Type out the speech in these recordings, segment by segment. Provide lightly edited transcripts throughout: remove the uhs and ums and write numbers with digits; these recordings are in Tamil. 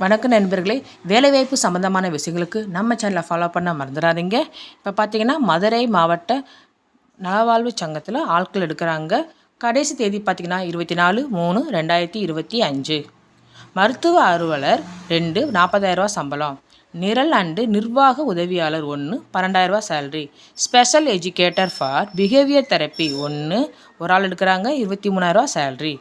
வணக்கம் நண்பர்களே, வேலைவாய்ப்பு சம்மந்தமான விஷயங்களுக்கு நம்ம சேனலை ஃபாலோ பண்ண மறந்துடாதீங்க. இப்போ பார்த்தீங்கன்னா மதுரை மாவட்ட நலவாழ்வு சங்கத்தில் ஆட்கள் எடுக்கிறாங்க. கடைசி தேதி பார்த்தீங்கன்னா 24/3/2025. மருத்துவ அலுவலர் 2 40,000 சம்பளம். நிரல் அண்டு நிர்வாக உதவியாளர் 1 12,000 salary. Special educator for behaviour therapy 1 ஒரு ஆள் எடுக்கிறாங்க, 23,000 சேலரி.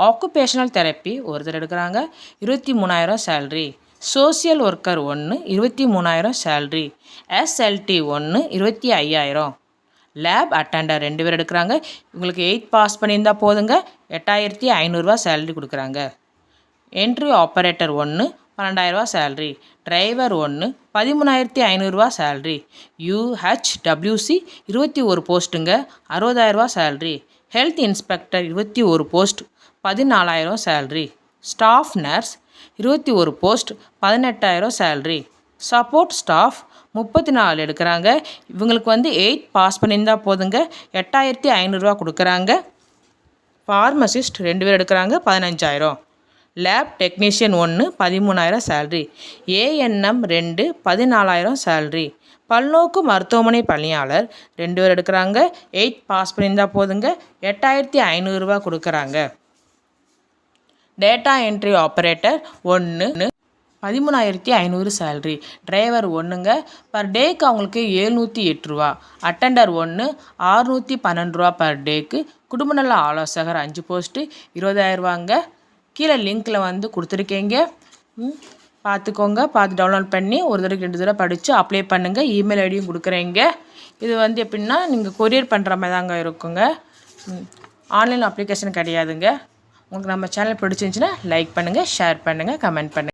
ஆக்குபேஷனல் தெரப்பி ஒருத்தர் எடுக்கிறாங்க, 23,000 salary. Social worker 1 23,000 salary. SLT 1 25,000. Lab attender 2 பேர் எடுக்கிறாங்க. இவங்களுக்கு 8th பாஸ் பண்ணியிருந்தால் போதுங்க. 8,500 சேலரி கொடுக்குறாங்க. Entry operator 1 12,000 salary. Driver 1 13,500 salary. UHWC 21 போஸ்ட்டுங்க, 60,000 salary. Health inspector 21 post, 14,000 salary. Staff nurse 21 post, 18,000 salary. Support staff 34 எடுக்கிறாங்க. இவங்களுக்கு 8th பாஸ் பண்ணியிருந்தால் போதுங்க. 8,500 கொடுக்குறாங்க. ஃபார்மசிஸ்ட் 2 பேர் எடுக்கிறாங்க, 15,000. Lab technician 1 13,000 salary. ANM 2 14,000 salary. பல்நோக்கு மருத்துவமனை பணியாளர் 2 பேர் எடுக்கிறாங்க. 8th பாஸ் பண்ணியிருந்தால் போதுங்க. 8,500 கொடுக்குறாங்க. Data entry operator 1 13,500 salary. Driver 1ங்க. பர் டேக்கு அவங்களுக்கு 708 ரூபா. அட்டெண்டர் 1 612 ரூபா பர் டேக்கு. குடும்ப நல ஆலோசகர் 5 போஸ்ட்டு, 20,000 ரூபாங்க. கீழே லிங்க்கில் கொடுத்துருக்கீங்க, பார்த்துக்கோங்க. பார்த்து டவுன்லோட் பண்ணி ஒரு தடவைக்கு 2 தடவை படித்து அப்ளை பண்ணுங்கள். இமெயில் ஐடியும் கொடுக்குறீங்க. இது எப்படின்னா நீங்கள் கொரியர் பண்ணுற மாதிரி தாங்க இருக்குங்க. ஆன்லைன் அப்ளிகேஷன் கிடையாதுங்க. உங்களுக்கு நம்ம சேனல் பிடிச்சிருந்துச்சின்னா லைக் பண்ணுங்கள், ஷேர் பண்ணுங்கள், கமெண்ட் பண்ணுங்கள்.